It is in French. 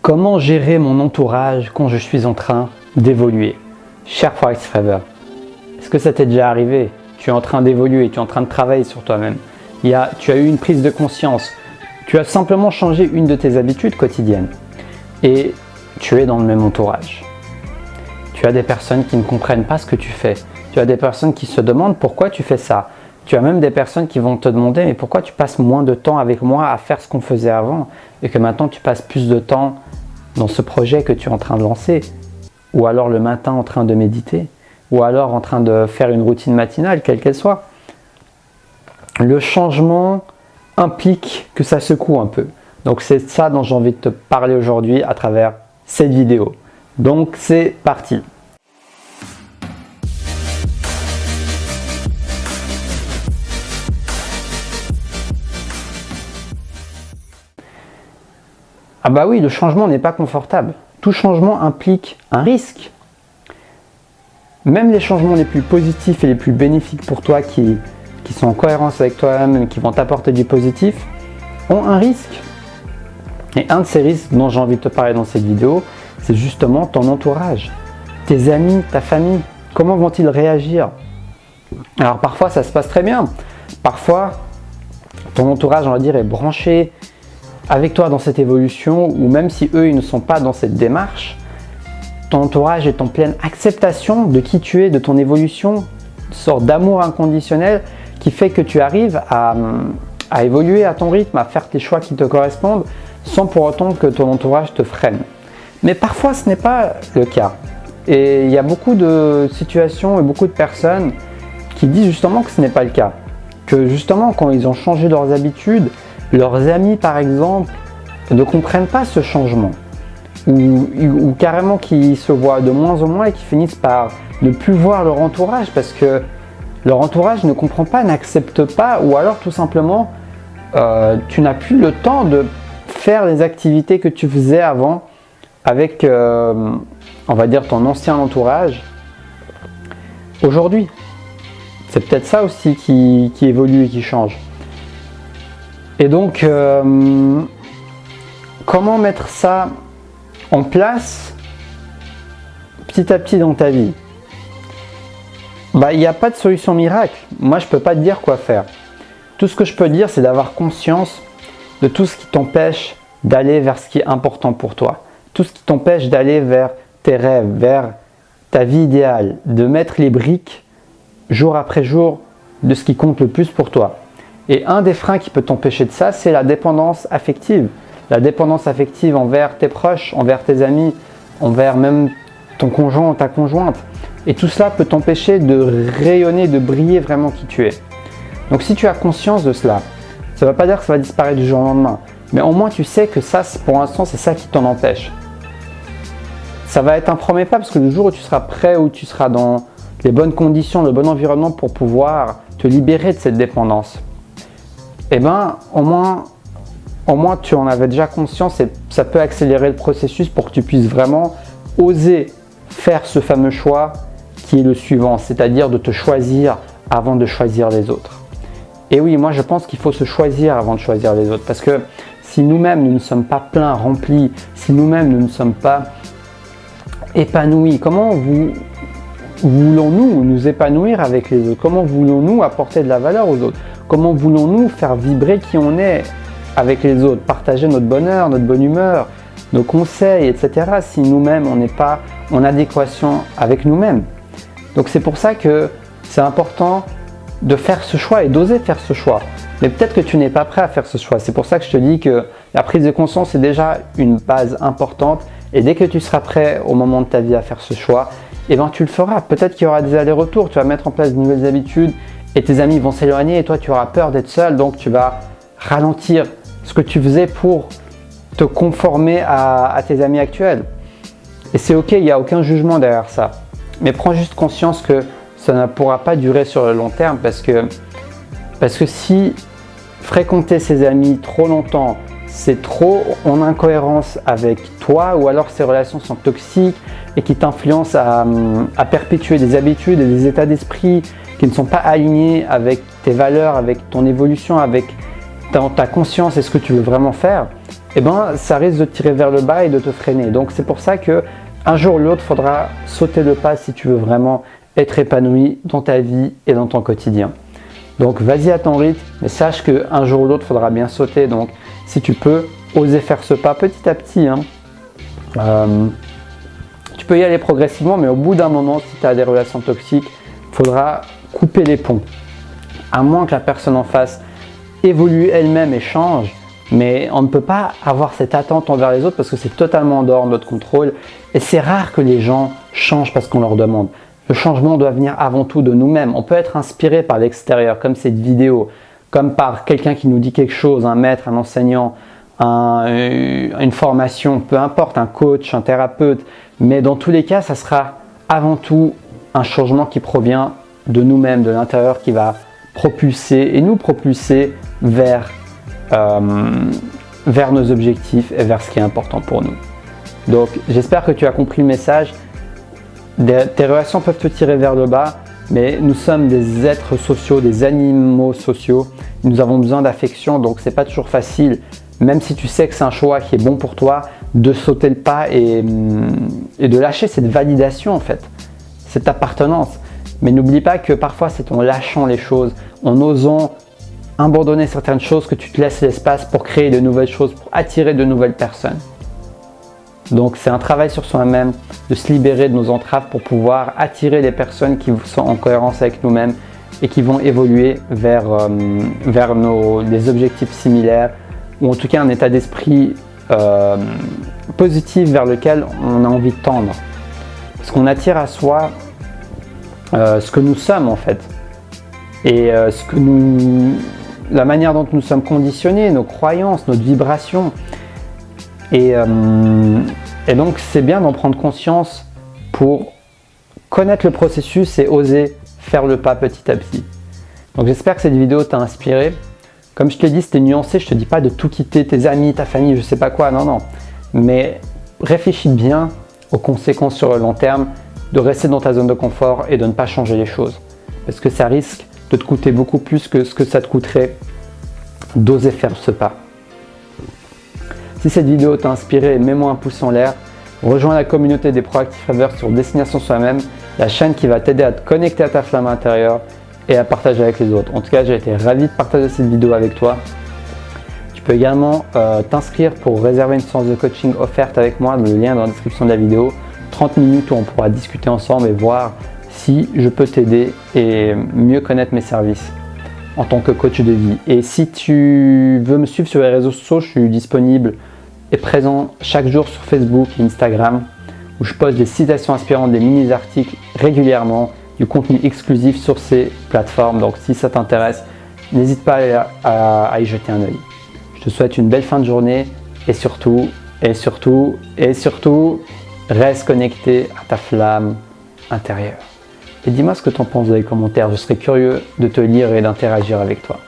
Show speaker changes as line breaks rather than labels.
Comment gérer mon entourage quand je suis en train d'évoluer? Cher Forex Trader, est-ce que ça t'est déjà arrivé? Tu es en train d'évoluer, tu es en train de travailler sur toi-même. Tu as eu une prise de conscience. Tu as simplement changé une de tes habitudes quotidiennes. Et tu es dans le même entourage. Tu as des personnes qui ne comprennent pas ce que tu fais. Tu as des personnes qui se demandent pourquoi tu fais ça. Tu as même des personnes qui vont te demander mais pourquoi tu passes moins de temps avec moi à faire ce qu'on faisait avant et que maintenant tu passes plus de temps dans ce projet que tu es en train de lancer, ou alors le matin en train de méditer, ou alors en train de faire une routine matinale, quelle qu'elle soit. Le changement implique que ça secoue un peu. Donc c'est ça dont j'ai envie de te parler aujourd'hui à travers cette vidéo. Donc c'est parti. Ah bah oui, le changement n'est pas confortable. Tout changement implique un risque. Même les changements les plus positifs et les plus bénéfiques pour toi, qui sont en cohérence avec toi-même, qui vont t'apporter du positif, ont un risque. Et un de ces risques dont j'ai envie de te parler dans cette vidéo, c'est justement ton entourage. Tes amis, ta famille, comment vont-ils réagir? Alors parfois ça se passe très bien. Parfois ton entourage, on va dire, est branché avec toi dans cette évolution, ou même si eux ils ne sont pas dans cette démarche, ton entourage est en pleine acceptation de qui tu es, de ton évolution, une sorte d'amour inconditionnel qui fait que tu arrives à évoluer à ton rythme, à faire tes choix qui te correspondent, sans pour autant que ton entourage te freine. Mais parfois ce n'est pas le cas. Et il y a beaucoup de situations et beaucoup de personnes qui disent justement que ce n'est pas le cas. Que justement quand ils ont changé leurs habitudes, leurs amis par exemple ne comprennent pas ce changement, ou carrément qu'ils se voient de moins en moins et qui finissent par ne plus voir leur entourage parce que leur entourage ne comprend pas, n'accepte pas, ou alors tout simplement tu n'as plus le temps de faire les activités que tu faisais avant avec on va dire ton ancien entourage aujourd'hui. C'est peut-être ça aussi qui évolue et qui change. Et donc, comment mettre ça en place petit à petit dans ta vie? Il n'y a pas de solution miracle. Moi, je ne peux pas te dire quoi faire. Tout ce que je peux dire, c'est d'avoir conscience de tout ce qui t'empêche d'aller vers ce qui est important pour toi. Tout ce qui t'empêche d'aller vers tes rêves, vers ta vie idéale, de mettre les briques jour après jour de ce qui compte le plus pour toi. Et un des freins qui peut t'empêcher de ça, c'est la dépendance affective. La dépendance affective envers tes proches, envers tes amis, envers même ton conjoint ou ta conjointe. Et tout cela peut t'empêcher de rayonner, de briller vraiment qui tu es. Donc si tu as conscience de cela, ça ne veut pas dire que ça va disparaître du jour au lendemain. Mais au moins tu sais que ça, pour l'instant, c'est ça qui t'en empêche. Ça va être un premier pas parce que le jour où tu seras prêt, où tu seras dans les bonnes conditions, le bon environnement pour pouvoir te libérer de cette dépendance, eh bien, au moins tu en avais déjà conscience et ça peut accélérer le processus pour que tu puisses vraiment oser faire ce fameux choix qui est le suivant, c'est-à-dire de te choisir avant de choisir les autres. Et oui, moi je pense qu'il faut se choisir avant de choisir les autres, parce que si nous-mêmes nous ne sommes pas pleins, remplis, si nous-mêmes nous ne sommes pas épanouis, comment voulons-nous nous épanouir avec les autres? Comment voulons-nous apporter de la valeur aux autres? Comment voulons-nous faire vibrer qui on est avec les autres? Partager notre bonheur, notre bonne humeur, nos conseils, etc. si nous-mêmes on n'est pas en adéquation avec nous-mêmes. Donc c'est pour ça que c'est important de faire ce choix et d'oser faire ce choix. Mais peut-être que tu n'es pas prêt à faire ce choix. C'est pour ça que je te dis que la prise de conscience est déjà une base importante. Et dès que tu seras prêt au moment de ta vie à faire ce choix, eh ben tu le feras. Peut-être qu'il y aura des allers-retours, tu vas mettre en place de nouvelles habitudes et tes amis vont s'éloigner et toi tu auras peur d'être seul, donc tu vas ralentir ce que tu faisais pour te conformer à tes amis actuels. Et c'est ok, il n'y a aucun jugement derrière ça. Mais prends juste conscience que ça ne pourra pas durer sur le long terme parce que si fréquenter ses amis trop longtemps, c'est trop en incohérence avec toi, ou alors ces relations sont toxiques et qui t'influencent à perpétuer des habitudes et des états d'esprit qui ne sont pas alignés avec tes valeurs, avec ton évolution, avec ta conscience et ce que tu veux vraiment faire, eh ben, ça risque de te tirer vers le bas et de te freiner. Donc c'est pour ça que un jour ou l'autre, il faudra sauter le pas si tu veux vraiment être épanoui dans ta vie et dans ton quotidien. Donc vas-y à ton rythme, mais sache qu'un jour ou l'autre, il faudra bien sauter. Donc si tu peux, oser faire ce pas petit à petit. Tu peux y aller progressivement, mais au bout d'un moment, si tu as des relations toxiques, il faudra couper les ponts. À moins que la personne en face évolue elle-même et change, mais on ne peut pas avoir cette attente envers les autres parce que c'est totalement en dehors de notre contrôle. Et c'est rare que les gens changent parce qu'on leur demande. Le changement doit venir avant tout de nous-mêmes. On peut être inspiré par l'extérieur, comme cette vidéo, comme par quelqu'un qui nous dit quelque chose, un maître, un enseignant, une formation, peu importe, un coach, un thérapeute. Mais dans tous les cas, ça sera avant tout un changement qui provient de nous-mêmes, de l'intérieur, qui va nous propulser vers nos objectifs et vers ce qui est important pour nous. Donc j'espère que tu as compris le message. Tes relations peuvent te tirer vers le bas, mais nous sommes des êtres sociaux, des animaux sociaux. Nous avons besoin d'affection, donc c'est pas toujours facile, même si tu sais que c'est un choix qui est bon pour toi, de sauter le pas et de lâcher cette validation en fait, cette appartenance. Mais n'oublie pas que parfois c'est en lâchant les choses, en osant abandonner certaines choses que tu te laisses l'espace pour créer de nouvelles choses, pour attirer de nouvelles personnes. Donc c'est un travail sur soi-même, de se libérer de nos entraves pour pouvoir attirer les personnes qui sont en cohérence avec nous-mêmes et qui vont évoluer vers des objectifs similaires ou en tout cas un état d'esprit positif vers lequel on a envie de tendre. Parce qu'on attire à soi ce que nous sommes en fait et la manière dont nous sommes conditionnés, nos croyances, notre vibration. Et donc c'est bien d'en prendre conscience pour connaître le processus et oser faire le pas petit à petit. Donc j'espère que cette vidéo t'a inspiré. Comme je te l'ai dit, c'était nuancé, je te dis pas de tout quitter, tes amis, ta famille, je sais pas quoi, non. Mais réfléchis bien aux conséquences sur le long terme de rester dans ta zone de confort et de ne pas changer les choses. Parce que ça risque de te coûter beaucoup plus que ce que ça te coûterait d'oser faire ce pas. Si cette vidéo t'a inspiré, mets-moi un pouce en l'air. Rejoins la communauté des Proactive Rêveurs sur Destination Soi-même, la chaîne qui va t'aider à te connecter à ta flamme intérieure et à partager avec les autres. En tout cas, j'ai été ravi de partager cette vidéo avec toi. Tu peux également t'inscrire pour réserver une séance de coaching offerte avec moi, le lien est dans la description de la vidéo. 30 minutes où on pourra discuter ensemble et voir si je peux t'aider et mieux connaître mes services en tant que coach de vie. Et si tu veux me suivre sur les réseaux sociaux, je suis disponible et présent chaque jour sur Facebook et Instagram où je poste des citations inspirantes, des mini-articles régulièrement, du contenu exclusif sur ces plateformes. Donc si ça t'intéresse, n'hésite pas à y jeter un œil. Je te souhaite une belle fin de journée et surtout, reste connecté à ta flamme intérieure. Et dis-moi ce que tu en penses dans les commentaires, je serais curieux de te lire et d'interagir avec toi.